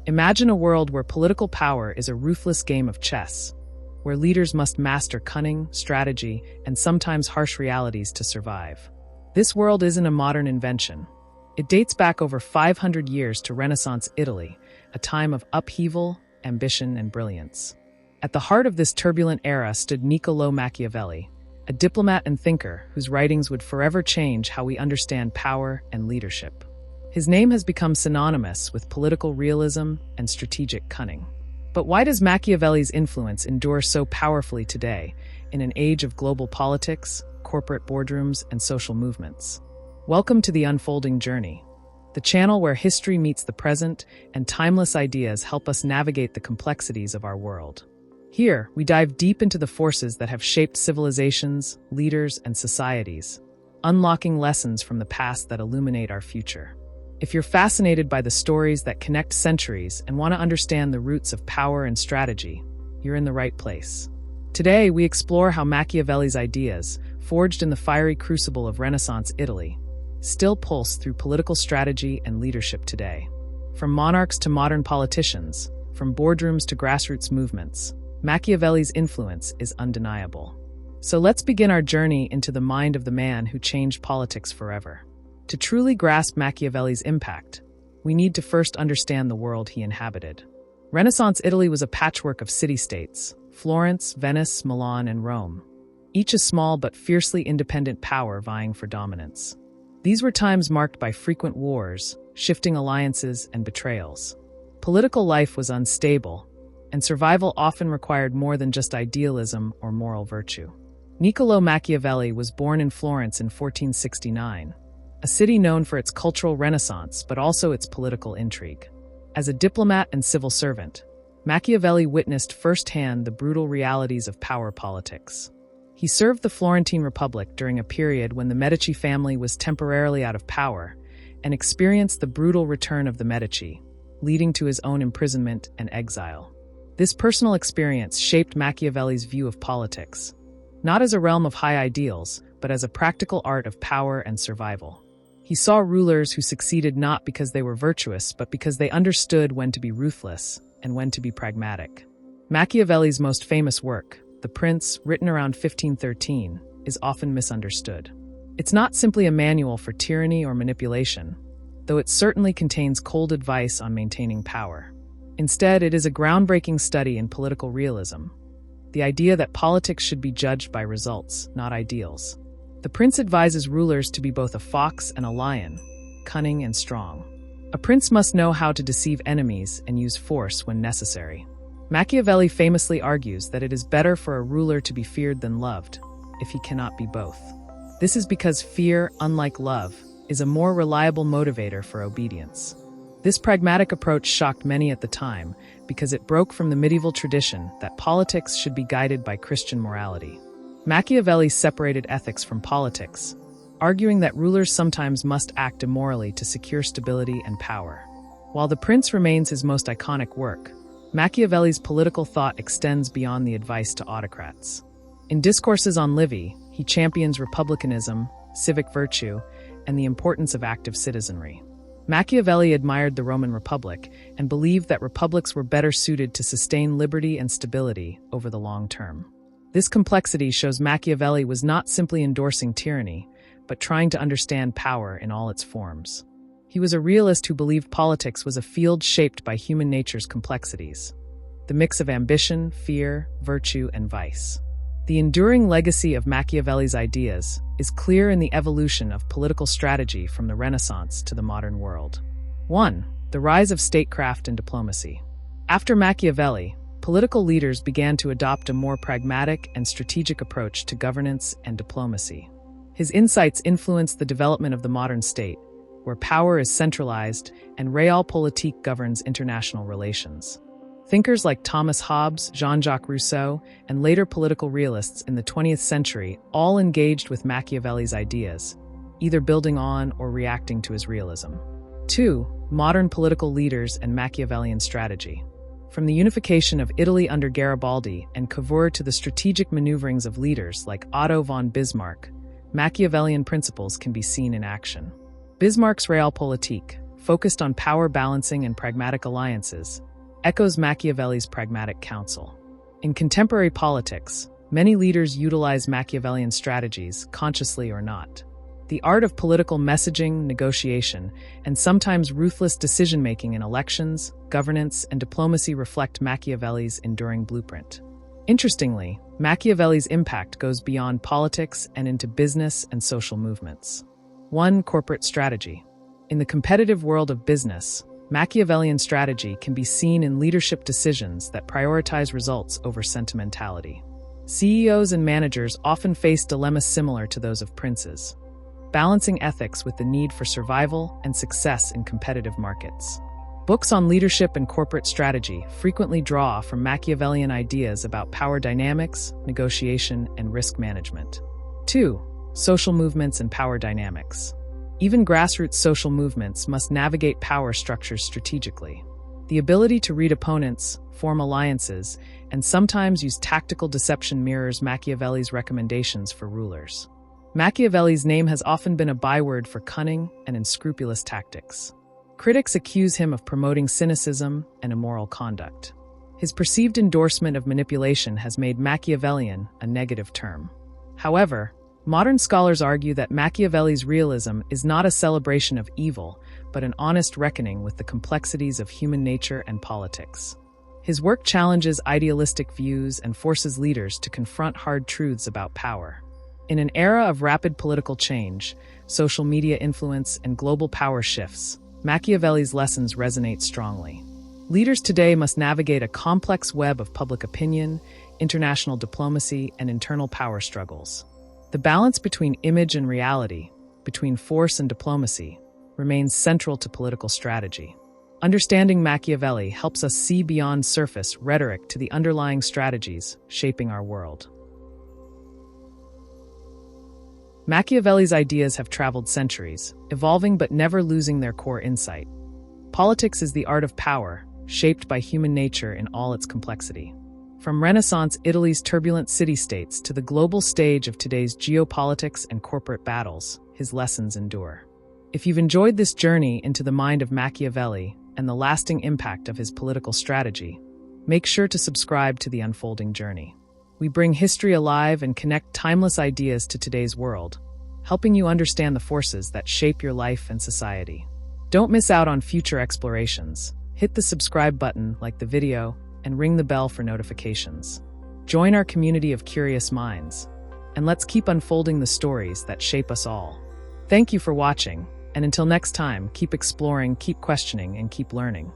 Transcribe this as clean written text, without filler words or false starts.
Imagine a world where political power is a ruthless game of chess, where leaders must master cunning, strategy, and sometimes harsh realities to survive. This world isn't a modern invention. It dates back over 500 years to Renaissance Italy, a time of upheaval, ambition, and brilliance. At the heart of this turbulent era stood Niccolò Machiavelli, a diplomat and thinker whose writings would forever change how we understand power and leadership. His name has become synonymous with political realism and strategic cunning. But why does Machiavelli's influence endure so powerfully today, in an age of global politics, corporate boardrooms, and social movements? Welcome to the Unfolding Journey, the channel where history meets the present and timeless ideas help us navigate the complexities of our world. Here, we dive deep into the forces that have shaped civilizations, leaders, and societies, unlocking lessons from the past that illuminate our future. If you're fascinated by the stories that connect centuries and want to understand the roots of power and strategy, you're in the right place. Today, we explore how Machiavelli's ideas, forged in the fiery crucible of Renaissance Italy, still pulse through political strategy and leadership today. From monarchs to modern politicians, from boardrooms to grassroots movements, Machiavelli's influence is undeniable. So let's begin our journey into the mind of the man who changed politics forever. To truly grasp Machiavelli's impact, we need to first understand the world he inhabited. Renaissance Italy was a patchwork of city-states: Florence, Venice, Milan, and Rome, each a small but fiercely independent power vying for dominance. These were times marked by frequent wars, shifting alliances, and betrayals. Political life was unstable, and survival often required more than just idealism or moral virtue. Niccolò Machiavelli was born in Florence in 1469, a city known for its cultural renaissance but also its political intrigue. As a diplomat and civil servant, Machiavelli witnessed firsthand the brutal realities of power politics. He served the Florentine Republic during a period when the Medici family was temporarily out of power and experienced the brutal return of the Medici, leading to his own imprisonment and exile. This personal experience shaped Machiavelli's view of politics, not as a realm of high ideals, but as a practical art of power and survival. He saw rulers who succeeded not because they were virtuous, but because they understood when to be ruthless and when to be pragmatic. Machiavelli's most famous work, The Prince, written around 1513, is often misunderstood. It's not simply a manual for tyranny or manipulation, though it certainly contains cold advice on maintaining power. Instead, it is a groundbreaking study in political realism, the idea that politics should be judged by results, not ideals. The prince advises rulers to be both a fox and a lion, cunning and strong. A prince must know how to deceive enemies and use force when necessary. Machiavelli famously argues that it is better for a ruler to be feared than loved, if he cannot be both. This is because fear, unlike love, is a more reliable motivator for obedience. This pragmatic approach shocked many at the time because it broke from the medieval tradition that politics should be guided by Christian morality. Machiavelli separated ethics from politics, arguing that rulers sometimes must act immorally to secure stability and power. While The Prince remains his most iconic work, Machiavelli's political thought extends beyond the advice to autocrats. In Discourses on Livy, he champions republicanism, civic virtue, and the importance of active citizenry. Machiavelli admired the Roman Republic and believed that republics were better suited to sustain liberty and stability over the long term. This complexity shows Machiavelli was not simply endorsing tyranny, but trying to understand power in all its forms. He was a realist who believed politics was a field shaped by human nature's complexities, the mix of ambition, fear, virtue, and vice. The enduring legacy of Machiavelli's ideas is clear in the evolution of political strategy from the Renaissance to the modern world. 1. The rise of statecraft and diplomacy. After Machiavelli, political leaders began to adopt a more pragmatic and strategic approach to governance and diplomacy. His insights influenced the development of the modern state, where power is centralized and Realpolitik governs international relations. Thinkers like Thomas Hobbes, Jean-Jacques Rousseau, and later political realists in the 20th century all engaged with Machiavelli's ideas, either building on or reacting to his realism. 2. Modern political leaders and Machiavellian strategy. From the unification of Italy under Garibaldi and Cavour to the strategic maneuverings of leaders like Otto von Bismarck, Machiavellian principles can be seen in action. Bismarck's Realpolitik, focused on power balancing and pragmatic alliances, echoes Machiavelli's pragmatic counsel. In contemporary politics, many leaders utilize Machiavellian strategies, consciously or not. The art of political messaging, negotiation, and sometimes ruthless decision-making in elections, governance, and diplomacy reflect Machiavelli's enduring blueprint. Interestingly, Machiavelli's impact goes beyond politics and into business and social movements. 1. Corporate strategy. In the competitive world of business, Machiavellian strategy can be seen in leadership decisions that prioritize results over sentimentality. CEOs and managers often face dilemmas similar to those of princes, balancing ethics with the need for survival and success in competitive markets. Books on leadership and corporate strategy frequently draw from Machiavellian ideas about power dynamics, negotiation, and risk management. 2. Social movements and power dynamics. Even grassroots social movements must navigate power structures strategically. The ability to read opponents, form alliances, and sometimes use tactical deception mirrors Machiavelli's recommendations for rulers. Machiavelli's name has often been a byword for cunning and unscrupulous tactics. Critics accuse him of promoting cynicism and immoral conduct. His perceived endorsement of manipulation has made Machiavellian a negative term. However, modern scholars argue that Machiavelli's realism is not a celebration of evil, but an honest reckoning with the complexities of human nature and politics. His work challenges idealistic views and forces leaders to confront hard truths about power. In an era of rapid political change, social media influence, and global power shifts, Machiavelli's lessons resonate strongly. Leaders today must navigate a complex web of public opinion, international diplomacy, and internal power struggles. The balance between image and reality, between force and diplomacy, remains central to political strategy. Understanding Machiavelli helps us see beyond surface rhetoric to the underlying strategies shaping our world. Machiavelli's ideas have traveled centuries, evolving but never losing their core insight. Politics is the art of power, shaped by human nature in all its complexity. From Renaissance Italy's turbulent city-states to the global stage of today's geopolitics and corporate battles, his lessons endure. If you've enjoyed this journey into the mind of Machiavelli and the lasting impact of his political strategy, make sure to subscribe to The Unfolding Journey. We bring history alive and connect timeless ideas to today's world, helping you understand the forces that shape your life and society. Don't miss out on future explorations. Hit the subscribe button, like the video, and ring the bell for notifications. Join our community of curious minds, and let's keep unfolding the stories that shape us all. Thank you for watching, and until next time, keep exploring, keep questioning, and keep learning.